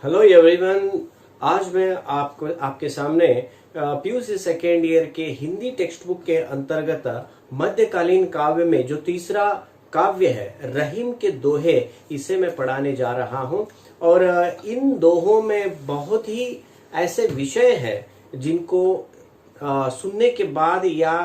Hello everyone. आज मैं आपके सामने पीयूसी सेकेंड ईयर के हिंदी टेक्स्ट बुक के अंतर्गत मध्यकालीन काव्य में जो तीसरा काव्य है रहीम के दोहे, इसे मैं पढ़ाने जा रहा हूं। और इन दोहों में बहुत ही ऐसे विषय हैं जिनको सुनने के बाद या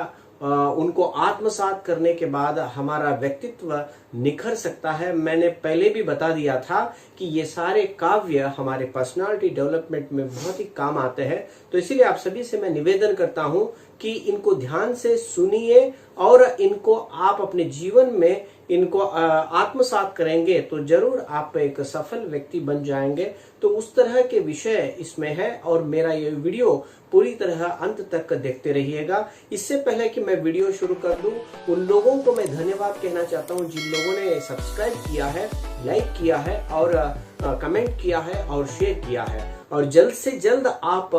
उनको आत्मसात करने के बाद हमारा व्यक्तित्व निखर सकता है। मैंने पहले भी बता दिया था कि ये सारे काव्य हमारे पर्सनालिटी डेवलपमेंट में बहुत ही काम आते हैं। तो इसीलिए आप सभी से मैं निवेदन करता हूं कि इनको ध्यान से सुनिए और इनको आप अपने जीवन में इनको आत्मसात करेंगे तो जरूर आप एक सफल व्यक्ति बन जाएंगे। तो उस तरह के विषय इसमें है और मेरा ये वीडियो पूरी तरह अंत तक देखते रहिएगा। इससे पहले कि मैं वीडियो शुरू कर दूं, उन लोगों को मैं धन्यवाद कहना चाहता हूं जिन लोगों ने सब्सक्राइब किया है, लाइक किया है और कमेंट किया है और शेयर किया है। और जल्द से जल्द आप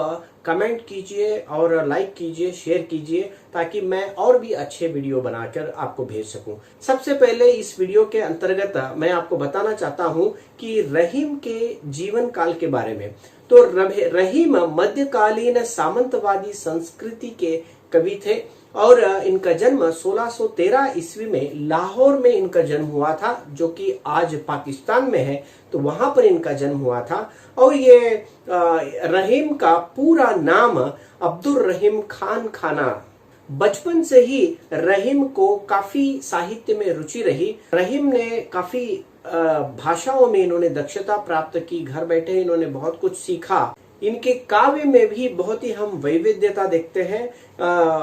कमेंट कीजिए और लाइक कीजिए, शेयर कीजिए, ताकि मैं और भी अच्छे वीडियो बनाकर आपको भेज सकूं। सबसे पहले इस वीडियो के अंतर्गत मैं आपको बताना चाहता हूं कि रहीम के जीवन काल के बारे में। तो रहीम मध्यकालीन सामंतवादी संस्कृति के कवि थे और इनका जन्म 1613 ईस्वी में लाहौर में इनका जन्म हुआ था, जो कि आज पाकिस्तान में है। तो वहां पर इनका जन्म हुआ था। और ये रहीम का पूरा नाम अब्दुल रहीम खान खाना। बचपन से ही रहीम को काफी साहित्य में रुचि रही। रहीम ने काफी भाषाओं में इन्होंने दक्षता प्राप्त की। घर बैठे इन्होंने बहुत कुछ सीखा। इनके काव्य में भी बहुत ही हम वैविध्यता देखते हैं,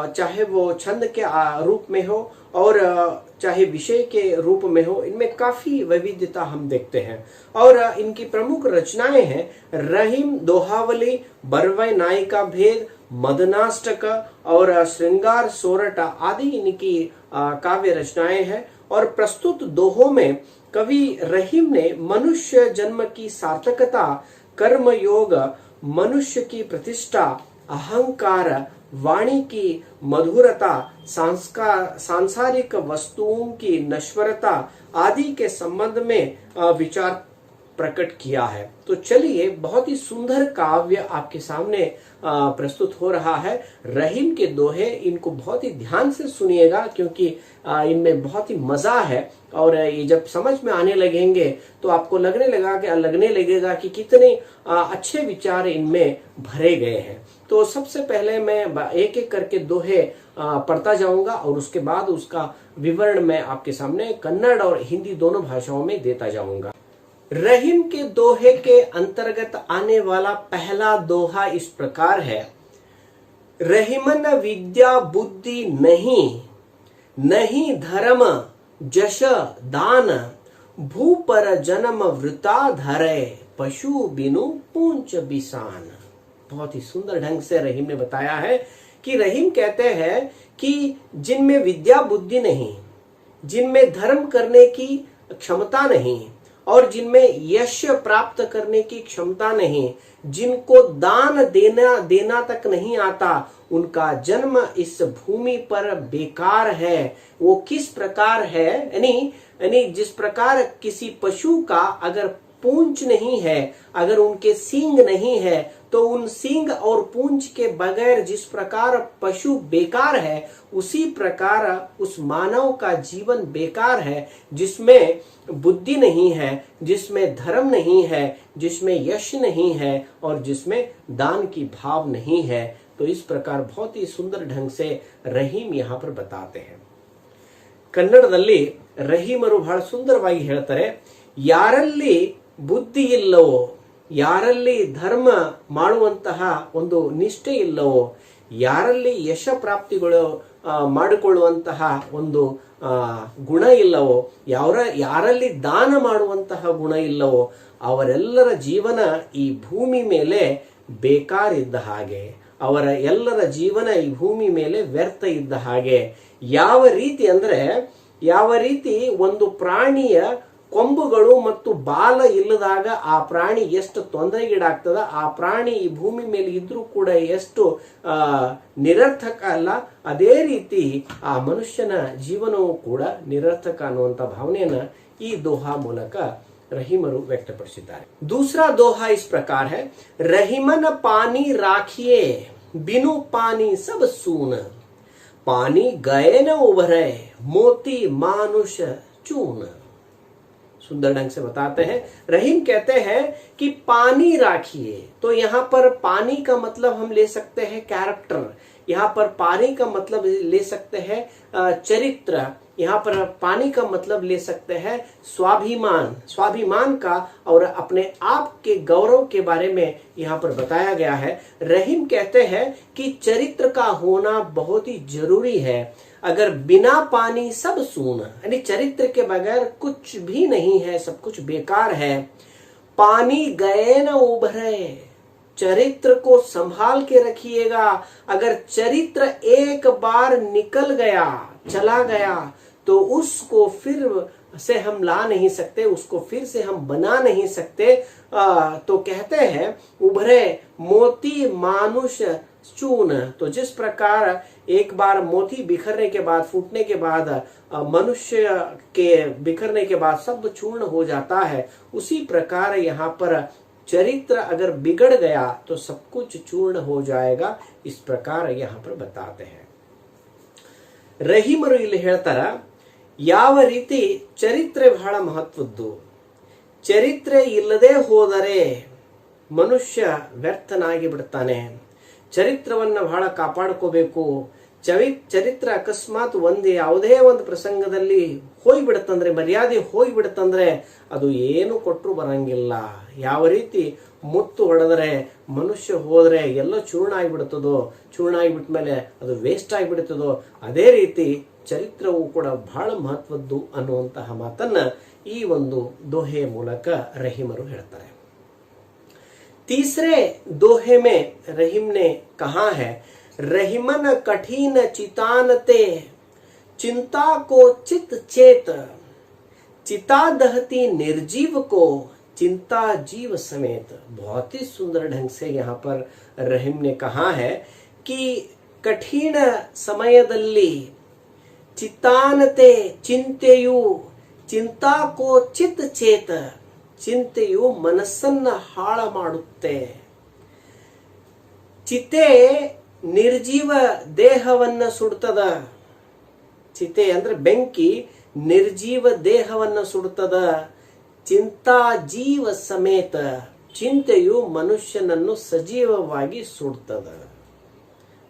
चाहे वो छंद के रूप में हो और चाहे विषय के रूप में हो, इनमें काफी वैविध्यता हम देखते हैं। और इनकी प्रमुख रचनाएं हैं रहीम दोहावली, बरवै नायिका भेद, मदनाष्टक और श्रृंगार सोरठ आदि इनकी काव्य रचनाएं हैं। और प्रस्तुत दोहों में कवि रहीम ने मनुष्य जन्म की सार्थकता, कर्म योग, मनुष्य की प्रतिष्ठा, अहंकार, वाणी की मधुरता, सांसारिक वस्तुओं की नश्वरता आदि के संबंध में विचार प्रकट किया है। तो चलिए, बहुत ही सुंदर काव्य आपके सामने प्रस्तुत हो रहा है। रहीम के दोहे, इनको बहुत ही ध्यान से सुनिएगा क्योंकि इनमें बहुत ही मजा है। और ये जब समझ में आने लगेंगे तो आपको लगने लगेगा कि कितने अच्छे विचार इनमें भरे गए हैं। तो सबसे पहले मैं एक एक करके दोहे पढ़ता जाऊंगा और उसके बाद उसका विवरण मैं आपके सामने कन्नड़ और हिंदी दोनों भाषाओं में देता जाऊंगा। रहीम के दोहे के अंतर्गत आने वाला पहला दोहा इस प्रकार है। रहीमन विद्या बुद्धि नहीं धर्म जश दान, भू पर जन्म वृता धरे, पशु बिनु पूंछ बिसान। बहुत ही सुंदर ढंग से रहीम ने बताया है कि रहीम कहते हैं कि जिनमें विद्या बुद्धि नहीं, जिनमें धर्म करने की क्षमता नहीं और जिनमें यश प्राप्त करने की क्षमता नहीं, जिनको दान देना तक नहीं आता, उनका जन्म इस भूमि पर बेकार है। वो किस प्रकार है, यानी जिस प्रकार किसी पशु का अगर पूंछ नहीं है, अगर उनके सींग नहीं है, तो उन सींग और पूंछ के बगैर जिस प्रकार पशु बेकार है, उसी प्रकार उस मानव का जीवन बेकार है, जिसमें बुद्धि नहीं है, जिसमें धर्म नहीं है, जिसमें यश नहीं है और जिसमें दान की भाव नहीं है। तो इस प्रकार बहुत ही सुंदर ढंग से रहीम यहाँ पर बताते हैं। ಕನ್ನಡದಲ್ಲಿ ರಹೀಮರು ಬಹಳ ಸುಂದರವಾಗಿ ಹೇಳ್ತಾರೆ, ಯಾರಲ್ಲಿ ಬುದ್ಧಿ ಇಲ್ಲವೋ, ಯಾರಲ್ಲಿ ಧರ್ಮ ಮಾಡುವಂತಹ ಒಂದು ನಿಷ್ಠೆ ಇಲ್ಲವೋ, ಯಾರಲ್ಲಿ ಯಶ ಪ್ರಾಪ್ತಿಗಳು ಮಾಡಿಕೊಳ್ಳುವಂತಹ ಒಂದು ಗುಣ ಇಲ್ಲವೋ, ಯಾರಲ್ಲಿ ದಾನ ಮಾಡುವಂತಹ ಗುಣ ಇಲ್ಲವೋ, ಅವರೆಲ್ಲರ ಜೀವನ ಈ ಭೂಮಿ ಮೇಲೆ ಬೇಕಾರಿದ್ದ ಹಾಗೆ, ಅವರ ಎಲ್ಲರ ಜೀವನ ಈ ಭೂಮಿ ಮೇಲೆ ವ್ಯರ್ಥ ಇದ್ದ ಹಾಗೆ। ಯಾವ ರೀತಿ ಅಂದ್ರೆ, ಯಾವ ರೀತಿ ಒಂದು ಪ್ರಾಣಿಯ ಕೊಂಬುಗಳು ಮತ್ತು ಬಾಲ ಇಲ್ಲದಾಗ ಆ ಪ್ರಾಣಿ ಎಷ್ಟು ತೊಂದರೆಗೀಡಾಗ್ತದ, ಆ ಪ್ರಾಣಿ ಈ ಭೂಮಿ ಮೇಲೆ ಇದ್ರೂ ಕೂಡ ಎಷ್ಟು ನಿರರ್ಥಕ ಅಲ್ಲ, ಅದೇ ರೀತಿ ಆ ಮನುಷ್ಯನ ಜೀವನವೂ ಕೂಡ ನಿರರ್ಥಕ ಅನ್ನುವಂಥ ಭಾವನೆಯನ್ನ ಈ ದೋಹಾ ಮೂಲಕ ರಹೀಮರು ವ್ಯಕ್ತಪಡಿಸಿದ್ದಾರೆ. दूसरा दोहा इस प्रकार है, रहीमन पानी राखिए बिनु पानी सब सून, पानी गए न उभरे मोती मानुष चून. सुंदर ढंग से बताते हैं. रहीम कहते हैं कि पानी राखिए. तो यहाँ पर पानी का मतलब हम ले सकते हैं कैरेक्टर, यहाँ पर पानी का मतलब ले सकते हैं चरित्र, यहाँ पर पानी का मतलब ले सकते हैं स्वाभिमान, स्वाभिमान का और अपने आप के गौरव के बारे में यहाँ पर बताया गया है. रहीम कहते हैं कि चरित्र का होना बहुत ही जरूरी है. अगर बिना पानी सब सून, यानी चरित्र के बगैर कुछ भी नहीं है, सब कुछ बेकार है. पानी गए न उभरे, चरित्र को संभाल के रखिएगा. अगर चरित्र एक बार निकल गया, चला गया, तो उसको फिर से हम ला नहीं सकते, उसको फिर से हम बना नहीं सकते. तो कहते हैं उभरे मोती मानुष चून. तो जिस प्रकार एक बार मोती बिखरने के बाद, फूटने के बाद, मनुष्य के बिखरने के बाद सब चूर्ण हो जाता है, उसी प्रकार यहाँ पर चरित्र अगर बिगड़ गया तो सब कुछ चूर्ण हो जाएगा. इस प्रकार यहाँ पर बताते हैं. ರಹೀಮರು ಇಲ್ಲಿ ಹೇಳ್ತಾರ, ಯಾವ ರೀತಿ ಚರಿತ್ರೆ ಬಹಳ ಮಹತ್ವದ್ದು. ಚರಿತ್ರೆ ಇಲ್ಲದೆ ಹೋದರೆ ಮನುಷ್ಯ ವ್ಯರ್ಥನಾಗಿ ಬಿಡ್ತಾನೆ. ಚರಿತ್ರವನ್ನ ಬಹಳ ಕಾಪಾಡ್ಕೋಬೇಕು. ಚರಿತ್ರ ಅಕಸ್ಮಾತ್ ಯಾವುದೇ ಒಂದು ಪ್ರಸಂಗದಲ್ಲಿ ಹೋಗ್ಬಿಡುತ್ತಂದ್ರೆ, ಮರ್ಯಾದೆ ಹೋಗ್ಬಿಡುತ್ತಂದ್ರೆ ಅದು ಏನು ಕೊಟ್ಟರು ಬರಂಗಿಲ್ಲ. ಯಾವ ರೀತಿ ಮುತ್ತು ಹೊಡೆದರೆ ಮನುಷ್ಯ ಹೋದ್ರೆ ಎಲ್ಲ ಚೂರ್ಣ ಆಗಿಬಿಡುತ್ತದೋ, ಚೂರ್ಣ ಆಗಿಬಿಟ್ಮೇಲೆ ಅದು ವೇಸ್ಟ್ ಆಗಿಬಿಡುತ್ತದೋ, ಅದೇ ರೀತಿ ಚರಿತ್ರವು ಕೂಡ ಬಹಳ ಮಹತ್ವದ್ದು ಅನ್ನುವಂತಹ ಮಾತನ್ನ ಈ ಒಂದು ದೋಹೆಯ ಮೂಲಕ ರಹೀಮರು ಹೇಳ್ತಾರೆ. तीसरे दोहे में रहीम ने कहा है, रहीमन कठिन चितानते चिंता को चित चेत, चिता दहती निर्जीव को चिंता जीव समेत. बहुत ही सुंदर ढंग से यहाँ पर रहीम ने कहा है कि कठिन समयदल्ली चितानते चिंತೆಯು, चिंता को चित चेत, ಚಿಂತೆಯು ಮನಸ್ಸನ್ನ ಹಾಳ ಮಾಡುತ್ತೆ. ಚಿತೆ ನಿರ್ಜೀವ ದೇಹವನ್ನ ಸುಡ್ತದ. ಚಿತೆ ಅಂದ್ರೆ ಬೆಂಕಿ, ನಿರ್ಜೀವ ದೇಹವನ್ನ ಸುಡ್ತದ. ಚಿಂತಾ ಜೀವ ಸಮೇತ, ಚಿಂತೆಯು ಮನುಷ್ಯನನ್ನು ಸಜೀವವಾಗಿ ಸುಡ್ತದ.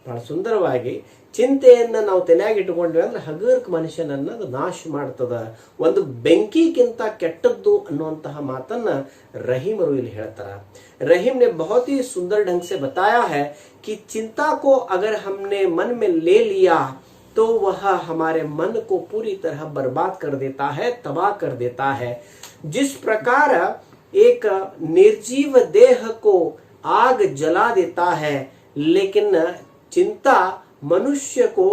ಬಹಳ ಸುಂದರವಾಗಿ ಚಿಂತೆಯನ್ನ ನಾವು ತಲೆಯಾಗಿ ಇಟ್ಟುಕೊಂಡ್ವಿ ಅಂದ್ರೆ ಹಗರ್ಕ ಮನುಷ್ಯನನ್ನ ಅದು ನಾಶ ಮಾಡ್ತದ. ಒಂದು ಬೆಂಕಿಗಿಂತ ಕೆಟ್ಟದ್ದು ಅನ್ನುವಂತಹ ಮಾತನ್ನ रहीमರು ಇಲ್ಲಿ ಹೇಳ್ತಾರ. रहीम ने बहुत ही सुंदर ढंग से बताया है कि चिंता को अगर हमने मन में ले लिया तो वह हमारे मन को पूरी तरह बर्बाद कर देता है, तबाह कर देता है. जिस प्रकार एक निर्जीव देह को आग जला देता है, लेकिन चिंता मनुष्य को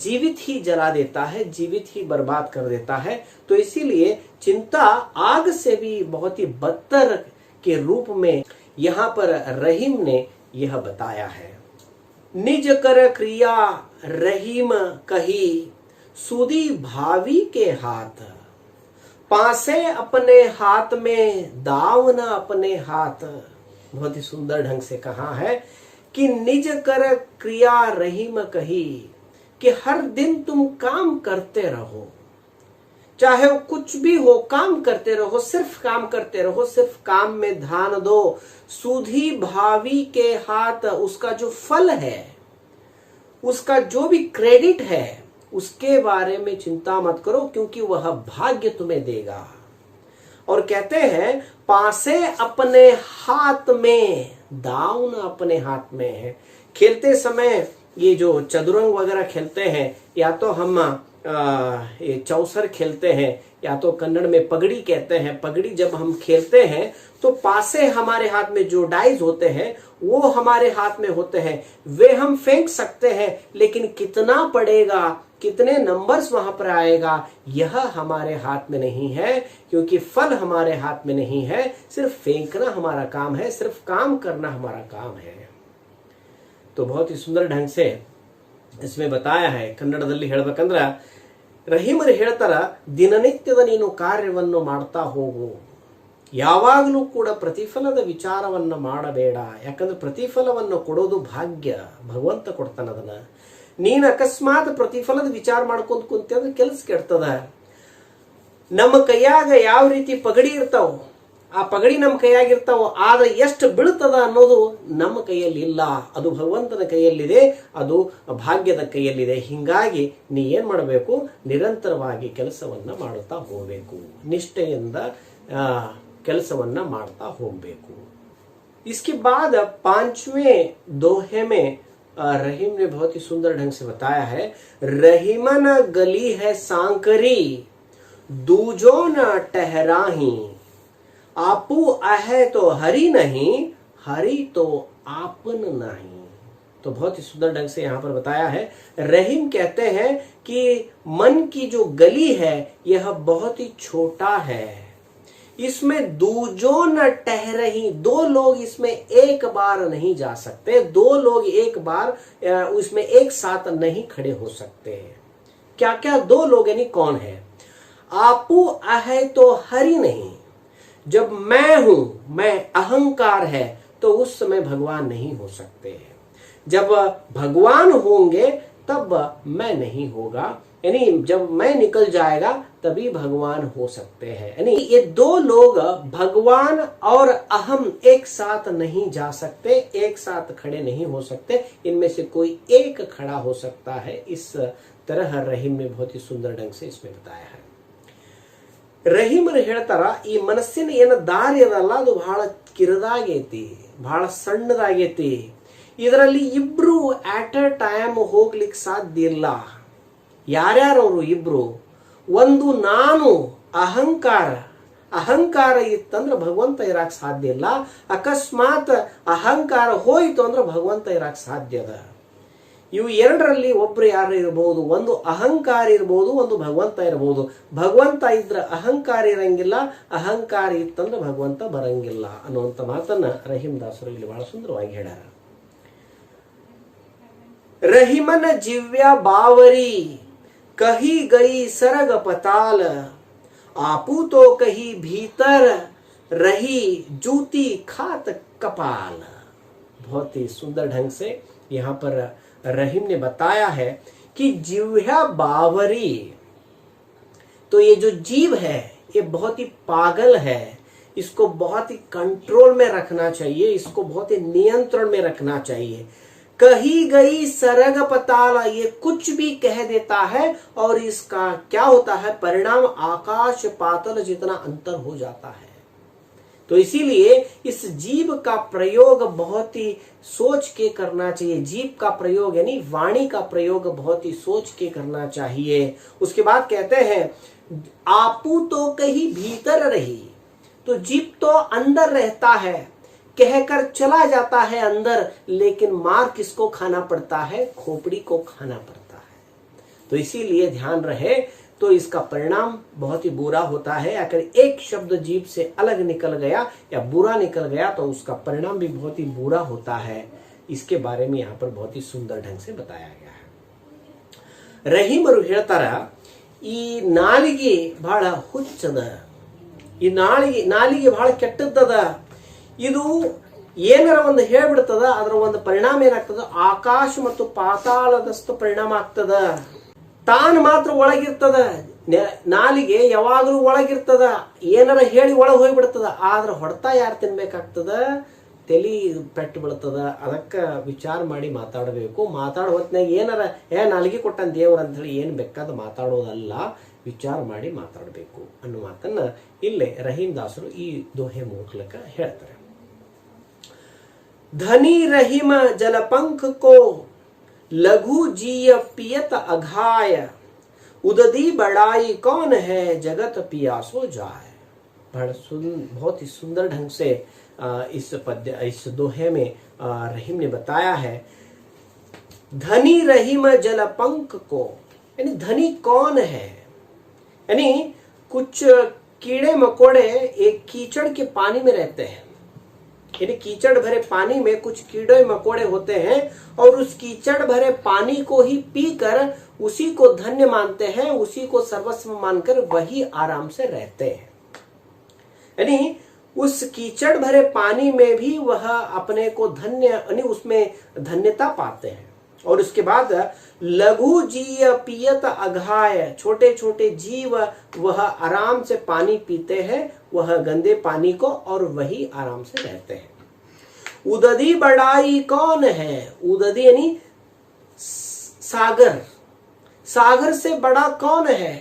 जीवित ही जला देता है, जीवित ही बर्बाद कर देता है. तो इसीलिए चिंता आग से भी बहुत ही बदतर के रूप में यहाँ पर रहीम ने यह बताया है. निज कर क्रिया रहीम कही सुदी भावी के हाथ, पासे अपने हाथ में दाव न अपने हाथ. बहुत ही सुंदर ढंग से कहा है कि निज कर क्रिया रहीम कही, कि हर दिन तुम काम करते रहो, चाहे वो कुछ भी हो, काम करते रहो, सिर्फ काम करते रहो, सिर्फ काम में ध्यान दो. सुधी भावी के हाथ, उसका जो फल है, उसका जो भी क्रेडिट है, उसके बारे में चिंता मत करो, क्योंकि वह भाग्य तुम्हें देगा. और कहते हैं पासे अपने हाथ में, दाव न अपने हाथ में है. खेलते समय ये जो चतुरंग वगैरह खेलते हैं, या तो हम ये चौसर खेलते हैं, या तो कन्नड़ में पगड़ी कहते हैं. पगड़ी जब हम खेलते हैं तो पासे हमारे हाथ में जो डाइज होते हैं वो हमारे हाथ में होते हैं. वे हम फेंक सकते हैं, लेकिन कितना पड़ेगा, कितने नंबर्स वहां पर आएगा, यह हमारे हाथ में नहीं है, क्योंकि फल हमारे हाथ में नहीं है. सिर्फ फेंकना हमारा काम है, सिर्फ काम करना हमारा काम है. तो बहुत ही सुंदर ढंग से इसमें बताया है. ಕನ್ನಡದಲ್ಲಿ ಹೇಳಬೇಕಂದ್ರೆ ರಹೀಮರು ಹೇಳ್ತಾರ, ದಿನನಿತ್ಯದ ನೀನು ಕಾರ್ಯವನ್ನು ಮಾಡ್ತಾ ಹೋಗು. ಯಾವಾಗಲೂ ಕೂಡ ಪ್ರತಿಫಲದ ವಿಚಾರವನ್ನ ಮಾಡಬೇಡ. ಯಾಕಂದ್ರೆ ಪ್ರತಿಫಲವನ್ನು ಕೊಡೋದು ಭಾಗ್ಯ, ಭಗವಂತ ಕೊಡ್ತಾನ ಅದನ್ನ. ನೀನು ಅಕಸ್ಮಾತ್ ಪ್ರತಿಫಲದ ವಿಚಾರ ಮಾಡ್ಕೊಂತ ಕುಂತ ಅಂದ್ರೆ ಕೆಲಸ ಕೆಡ್ತದ. ನಮ್ಮ ಕೈಯಾಗ ಯಾವ ರೀತಿ ಪಗಡಿ ಇರ್ತಾವ, ಆ ಪಗಡಿ ನಮ್ಮ ಕೈಯಾಗಿರ್ತಾವ, ಆದ್ರೆ ಎಷ್ಟು ಬೀಳ್ತದ ಅನ್ನೋದು ನಮ್ಮ ಕೈಯಲ್ಲಿ ಇಲ್ಲ, ಅದು ಭಗವಂತನ ಕೈಯಲ್ಲಿದೆ, ಅದು ಭಾಗ್ಯದ ಕೈಯಲ್ಲಿದೆ. ಹಿಂಗಾಗಿ ನೀ ಏನ್ ಮಾಡಬೇಕು, ನಿರಂತರವಾಗಿ ಕೆಲಸವನ್ನ ಮಾಡುತ್ತಾ ಹೋಗಬೇಕು, ನಿಷ್ಠೆಯಿಂದ ಕೆಲಸವನ್ನ ಮಾಡ್ತಾ ಹೋಗಬೇಕು. इसके बाद पांचवें दोहे में रहीम ने बहुत ही सुंदर ढंग से बताया है, रहीमन गली है सांकरी दूजो न टहराही, आपू आहे तो हरि नहीं, हरि तो आपन नहीं। तो बहुत ही सुंदर ढंग से यहाँ पर बताया है। रहीम कहते हैं कि मन की जो गली है यह बहुत ही छोटा है, इसमें दूजो न टहरही, दो लोग इसमें एक बार नहीं जा सकते, दो लोग एक बार उसमें एक साथ नहीं खड़े हो सकते। क्या क्या दो लोग यानी कौन है? आपू आहे तो हरि नहीं, जब मैं हूं, मैं अहंकार है, तो उस समय भगवान नहीं हो सकते। जब भगवान होंगे तब मैं नहीं होगा, यानी जब मैं निकल जाएगा तभी भगवान हो सकते हैं। यानी ये दो लोग भगवान और अहम एक साथ नहीं जा सकते, एक साथ खड़े नहीं हो सकते, इनमें से कोई एक खड़ा हो सकता है। इस तरह रहीम ने बहुत ही सुंदर ढंग से इसमें बताया है। ರಹೀಮರು ಹೇಳ್ತಾರ, ಈ ಮನಸ್ಸಿನ ಏನ ದಾರಿ ಅದಲ್ಲ ಅದು ಬಹಳ ಕಿರಿದಾಗೈತಿ, ಬಹಳ ಸಣ್ಣದಾಗೈತಿ, ಇದರಲ್ಲಿ ಇಬ್ರು ಆಟ್ ಅ ಟೈಮ್ ಹೋಗ್ಲಿಕ್ಕೆ ಸಾಧ್ಯ ಇಲ್ಲ. ಯಾರ್ಯಾರವರು ಇಬ್ರು? ಒಂದು ನಾನು ಅಹಂಕಾರ ಇತ್ತಂದ್ರೆ ಭಗವಂತ ಇರಾಕ್ ಸಾಧ್ಯ ಇಲ್ಲ, ಅಕಸ್ಮಾತ್ ಅಹಂಕಾರ ಹೋಯ್ತು ಅಂದ್ರೆ ಭಗವಂತ ಇರಾಕ್ ಸಾಧ್ಯ ಅದ. ಇವು ಎರಡರಲ್ಲಿ ಒಬ್ರು ಯಾರು ಇರಬಹುದು, ಒಂದು ಅಹಂಕಾರ ಇರಬಹುದು, ಒಂದು ಭಗವಂತ ಇರಬಹುದು. ಭಗವಂತ ಇದ್ರ ಅಹಂಕಾರ ಇರಂಗಿಲ್ಲ, ಅಹಂಕಾರ ಇತ್ತಂದ್ರೆ ಭಗವಂತ ಬರಂಗಿಲ್ಲ ಅನ್ನುವಂತ ಮಾತನ್ನ ರಹೀಮ್ ದಾಸರು ಇಲ್ಲಿ ಬಹಳ ಸುಂದರವಾಗಿ ಹೇಳ್ಯಾರ. रहीमन जिव्या बावरी कही गई सरग पताल, आपू तो कही भीतर रही जूती खात कपाल। बहुत ही सुंदर ढंग से यहाँ पर रहीम ने बताया है कि जिव्या बावरी, तो ये जो जीव है ये बहुत ही पागल है, इसको बहुत ही कंट्रोल में रखना चाहिए, इसको बहुत ही नियंत्रण में रखना चाहिए। कही गई सरग पताला, ये कुछ भी कह देता है और इसका क्या होता है परिणाम, आकाश पाताल जितना अंतर हो जाता है। तो इसीलिए इस जीव का प्रयोग बहुत ही सोच के करना चाहिए। जीव का प्रयोग यानी वाणी का प्रयोग बहुत ही सोच के करना चाहिए। उसके बाद कहते हैं, आपू तो कहीं भीतर रही, तो जीव तो अंदर रहता है, कहकर चला जाता है अंदर, लेकिन मार किसको खाना पड़ता है? खोपड़ी को खाना पड़ता है। तो इसीलिए ध्यान रहे, तो इसका परिणाम बहुत ही बुरा होता है। अगर एक शब्द जीभ से अलग निकल गया या बुरा निकल गया तो उसका परिणाम भी बहुत ही बुरा होता है। इसके बारे में यहाँ पर बहुत ही सुंदर ढंग से बताया गया है। ರಹೀಮರು ಹೇಳ್ತಾರ, ಈ ನಾಲಿಗೆ ಬಹಳ ಹುಚ್ಚದ, ಈ ನಾಲಿಗೆ ಬಹಳ ಕೆಟ್ಟದ್ದದ, ಇದು ಏನಾರ ಒಂದು ಹೇಳ್ಬಿಡ್ತದ, ಅದರ ಒಂದು ಪರಿಣಾಮ ಏನಾಗ್ತದ, ಆಕಾಶ ಮತ್ತು ಪಾತಾಳದಷ್ಟು ಪರಿಣಾಮ ಆಗ್ತದ. ತಾನು ಮಾತ್ರ ಒಳಗಿರ್ತದ, ನಾಲಿಗೆ ಯಾವಾಗಲೂ ಒಳಗಿರ್ತದ, ಏನಾರ ಹೇಳಿ ಒಳಗೆ ಹೋಗ್ಬಿಡ್ತದ, ಆದ್ರೆ ಹೊಡ್ತ ಯಾರು ತಿನ್ಬೇಕಾಗ್ತದ? ತಲಿ ಪೆಟ್ಟು ಬೀಳ್ತದ. ಅದಕ್ಕ ವಿಚಾರ ಮಾಡಿ ಮಾತಾಡಬೇಕು. ಮಾತಾಡೋ ಹೊತ್ನಾಗ ಏನಾರ ನಾಲಿಗೆ ಕೊಟ್ಟಂತ ದೇವ್ರ ಅಂತ ಹೇಳಿ ಏನ್ ಬೇಕಾದ ಮಾತಾಡೋದಲ್ಲ, ವಿಚಾರ ಮಾಡಿ ಮಾತಾಡಬೇಕು ಅನ್ನೋ ಮಾತನ್ನ ಇಲ್ಲೇ ರಹೀಮ್ ದಾಸರು ಈ ದೋಹೆ ಮೂಲಕ ಹೇಳ್ತಾರೆ. धनी रहीम जलपंख को लघु जीय पियत अघाय, उददी बड़ाई कौन है जगत पियासो जाए। बहुत ही सुंदर ढंग से इस दोहे में रहीम ने बताया है, धनी रहीम जलपंख को, यानी धनी कौन है? यानी कुछ कीड़े मकोड़े एक कीचड़ के पानी में रहते हैं, यानी कीचड़ भरे पानी में कुछ कीड़े मकोड़े होते हैं और उस कीचड़ भरे पानी को ही पीकर उसी को धन्य मानते हैं, उसी को सर्वस्व मानकर वही आराम से रहते हैं। यानी उस कीचड़ भरे पानी में भी वह अपने को धन्य यानी उसमें धन्यता पाते हैं। और उसके बाद लघु जीव पियत अघाय, छोटे छोटे जीव वह आराम से पानी पीते हैं वह गंदे पानी को, और वही आराम से रहते हैं। उदधी बड़ाई कौन है? उदधी यानी सागर, सागर से बड़ा कौन है?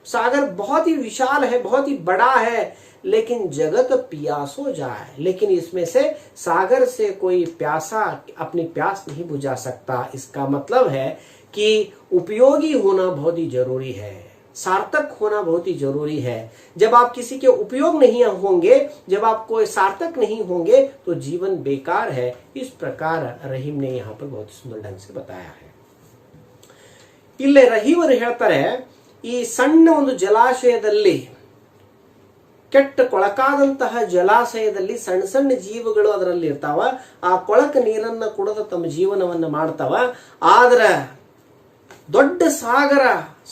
सागर बहुत ही विशाल है, बहुत ही बड़ा है, लेकिन जगत पियासो जाए, लेकिन इसमें से सागर से कोई प्यासा अपनी प्यास नहीं बुझा सकता। इसका मतलब है कि उपयोगी होना बहुत ही जरूरी है, सार्थक होना बहुत ही जरूरी है। जब आप किसी के उपयोग नहीं होंगे, जब आप कोई सार्थक नहीं होंगे, तो जीवन बेकार है। इस प्रकार रहीम ने यहाँ पर बहुत सुंदर ढंग से बताया है। इल्ले रहीमರು ಹೇಳ್ತಾರೆ, ಈ ಸಣ್ಣ ಒಂದು ಜಲಾಶಯದಲ್ಲಿ, ಕೆಟ್ಟ ಕೊಳಕಾದಂತಹ ಜಲಾಶಯದಲ್ಲಿ ಸಣ್ಣ ಸಣ್ಣ ಜೀವಗಳು ಅದರಲ್ಲಿ ಇರ್ತಾವ. ಆ ಕೊಳಕ ನೀರನ್ನ ಕುಡಿದು ತಮ್ಮ ಜೀವನವನ್ನ ಮಾಡ್ತಾವ. ಆದ್ರ ದೊಡ್ಡ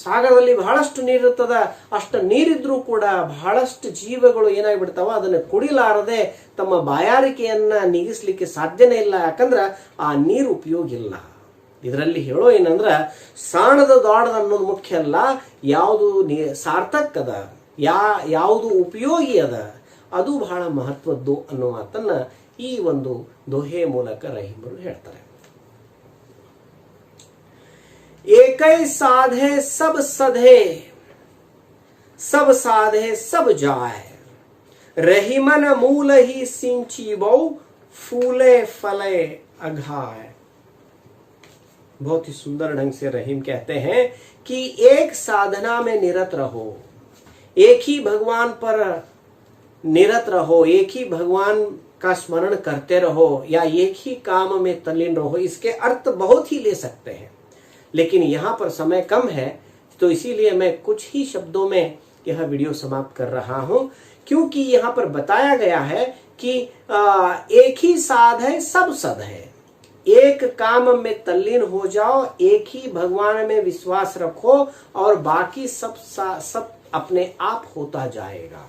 ಸಾಗರದಲ್ಲಿ ಬಹಳಷ್ಟು ನೀರಿರ್ತದ. ಅಷ್ಟು ನೀರಿದ್ರೂ ಕೂಡ ಬಹಳಷ್ಟು ಜೀವಗಳು ಏನಾಗ್ಬಿಡ್ತಾವ, ಅದನ್ನ ಕುಡಿಲಾರದೆ ತಮ್ಮ ಬಾಯಾರಿಕೆಯನ್ನ ನೀಗಿಸ್ಲಿಕ್ಕೆ ಸಾಧ್ಯನೇ ಇಲ್ಲ. ಯಾಕಂದ್ರ ಆ ನೀರು ಉಪಯೋಗ ಇಲ್ಲ. ಇದರಲ್ಲಿ ಹೇಳೋ ಏನಂದ್ರ ಸಾಣದ ದೊಡ್ಡದ ಅನ್ನೋದು ಮುಖ್ಯ ಅಲ್ಲ, ಯಾವುದು ಸಾರ್ಥಕ್ ಅದ, ಯಾವುದು ಉಪಯೋಗಿ ಅದ ಅದು ಬಹಳ ಮಹತ್ವದ್ದು ಅನ್ನೋ ಮಾತನ್ನ ಈ ಒಂದು ದೋಹೆ ಮೂಲಕ ರಹೀಮರು ಹೇಳ್ತಾರೆ. ಏಕೈ ಸಾಧೆ ಸಬ್ ಸಧೆ, ಸಬ್ ಸಾಧೆ ಸಬ್ ಜಾಯ್, रहीमन मूल ही सिंचीबो, फूले फले अघाय। बहुत ही सुंदर ढंग से रहीम कहते हैं कि एक साधना में निरत रहो, एक ही भगवान पर निरत रहो, एक ही भगवान का स्मरण करते रहो, या एक ही काम में तल्लीन रहो। इसके अर्थ बहुत ही ले सकते हैं, लेकिन यहाँ पर समय कम है, तो इसीलिए मैं कुछ ही शब्दों में यह वीडियो समाप्त कर रहा हूं, क्योंकि यहाँ पर बताया गया है कि एक ही साध है सब सद है। एक काम में तल्लीन हो जाओ, एक ही भगवान में विश्वास रखो, और बाकी सब अपने आप होता जाएगा।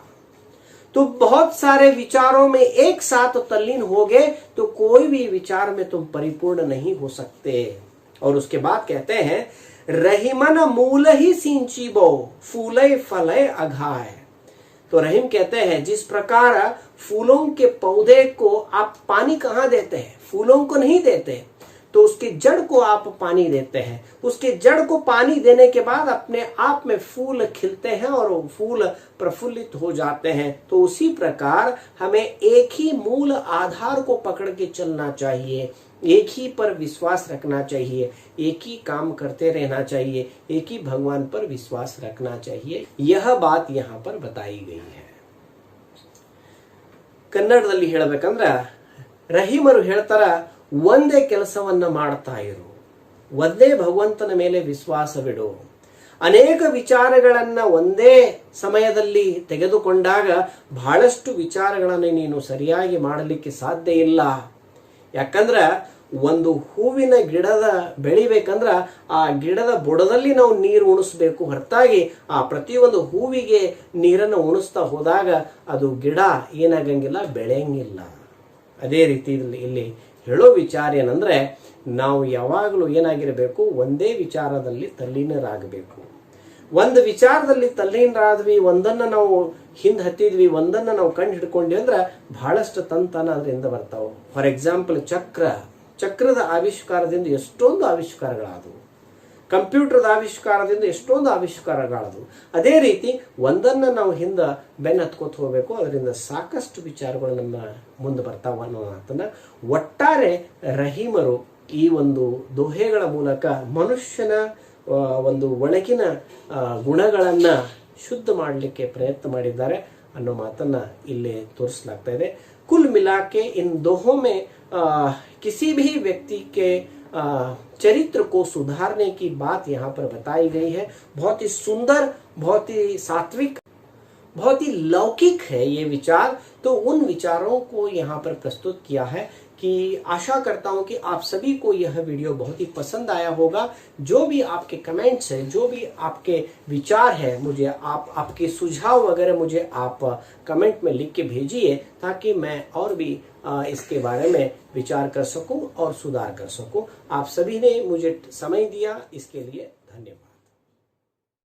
तो बहुत सारे विचारों में एक साथ तल्लीन होगे तो कोई भी विचार में तुम परिपूर्ण नहीं हो सकते। और उसके बाद कहते हैं, रहीमन मूल ही सिंचीबो, फूले फले अघाय। तो रहीम कहते हैं, जिस प्रकार फूलों के पौधे को आप पानी कहाँ देते हैं? फूलों को नहीं देते, तो उसके जड़ को आप पानी देते हैं। उसके जड़ को पानी देने के बाद अपने आप में फूल खिलते हैं और फूल प्रफुल्लित हो जाते हैं। तो उसी प्रकार हमें एक ही मूल आधार को पकड़ के चलना चाहिए, एक ही पर विश्वास रखना चाहिए, एक ही काम करते रहना चाहिए, एक ही भगवान पर विश्वास रखना चाहिए। यह बात यहाँ पर बताई गई है। ಕನ್ನಡದಲ್ಲಿ ಹೇಳಬೇಕಂದ್ರ ರಹೀಮರು ಹೇಳ್ತಾರ, ಒಂದೇ ಕೆಲಸವನ್ನ ಮಾಡ್ತಾ ಇರು, ಒಂದೇ ಭಗವಂತನ ಮೇಲೆ ವಿಶ್ವಾಸವಿಡು. ಅನೇಕ ವಿಚಾರಗಳನ್ನ ಒಂದೇ ಸಮಯದಲ್ಲಿ ತೆಗೆದುಕೊಂಡಾಗ ಬಹಳಷ್ಟು ವಿಚಾರಗಳನ್ನು ನೀನು ಸರಿಯಾಗಿ ಮಾಡಲಿಕ್ಕೆ ಸಾಧ್ಯ ಇಲ್ಲ. ಯಾಕಂದ್ರ ಒಂದು ಹೂವಿನ ಗಿಡದ ಬೆಳಿಬೇಕಂದ್ರ ಆ ಗಿಡದ ಬುಡದಲ್ಲಿ ನಾವು ನೀರು ಉಣಿಸ್ಬೇಕು, ಹೊರತಾಗಿ ಆ ಪ್ರತಿಯೊಂದು ಹೂವಿಗೆ ನೀರನ್ನು ಉಣಿಸ್ತಾ ಹೋದಾಗ ಅದು ಗಿಡ ಏನಾಗಂಗಿಲ್ಲ, ಬೆಳೆಯಂಗಿಲ್ಲ. ಅದೇ ರೀತಿ ಇಲ್ಲಿ ಹೇಳೋ ವಿಚಾರ ಏನಂದ್ರೆ, ನಾವು ಯಾವಾಗಲೂ ಏನಾಗಿರಬೇಕು, ಒಂದೇ ವಿಚಾರದಲ್ಲಿ ತಲ್ಲೀನರಾಗಬೇಕು. ಒಂದು ವಿಚಾರದಲ್ಲಿ ತಲ್ಲೀನರಾದ್ವಿ, ಒಂದನ್ನ ನಾವು ಹಿಂದೆ ಹತ್ತಿದ್ವಿ, ಒಂದನ್ನ ನಾವು ಕಂಡು ಹಿಡ್ಕೊಂಡ್ವಿ ಅಂದ್ರೆ ಬಹಳಷ್ಟು ತಂತನ ಅದರಿಂದ ಬರ್ತಾವ. ಫಾರ್ ಎಕ್ಸಾಂಪಲ್ ಚಕ್ರದ ಆವಿಷ್ಕಾರದಿಂದ ಎಷ್ಟೊಂದು ಆವಿಷ್ಕಾರಗಳಾದವು, ಕಂಪ್ಯೂಟರ್ದ ಆವಿಷ್ಕಾರದಿಂದ ಎಷ್ಟೊಂದು ಆವಿಷ್ಕಾರಗಳಾದವು. ಅದೇ ರೀತಿ ಒಂದನ್ನ ನಾವು ಹಿಂದೆ ಬೆನ್ನ ಹತ್ಕೋತ ಹೋಗ್ಬೇಕು, ಅದರಿಂದ ಸಾಕಷ್ಟು ವಿಚಾರಗಳು ನಮ್ಮ ಮುಂದೆ ಬರ್ತಾವ ಅನ್ನೋ ಮಾತನ್ನ ಒಟ್ಟಾರೆ ರಹೀಮರು ಈ ಒಂದು ದೋಹೆಗಳ ಮೂಲಕ ಮನುಷ್ಯನ ಒಂದು ಒಳಗಿನ ಗುಣಗಳನ್ನ ಶುದ್ಧ ಮಾಡಲಿಕ್ಕೆ ಪ್ರಯತ್ನ ಮಾಡಿದ್ದಾರೆ ಅನ್ನೋ ಮಾತನ್ನ ಇಲ್ಲಿ ತೋರಿಸಲಾಗ್ತಾ ಇದೆ. कुल मिला के इन दोहों में किसी भी व्यक्ति के चरित्र को सुधारने की बात यहाँ पर बताई गई है। बहुत ही सुंदर, बहुत ही सात्विक, बहुत ही लौकिक है ये विचार। तो उन विचारों को यहाँ पर प्रस्तुत किया है कि आशा करता हूं कि आप सभी को यह वीडियो बहुत ही पसंद आया होगा। जो भी आपके कमेंट्स है, जो भी आपके विचार है, मुझे आपके सुझाव वगैरह मुझे आप कमेंट में लिख के भेजिए, ताकि मैं और भी इसके बारे में विचार कर सकूं और सुधार कर सकूं। आप सभी ने मुझे समय दिया, इसके लिए धन्यवाद।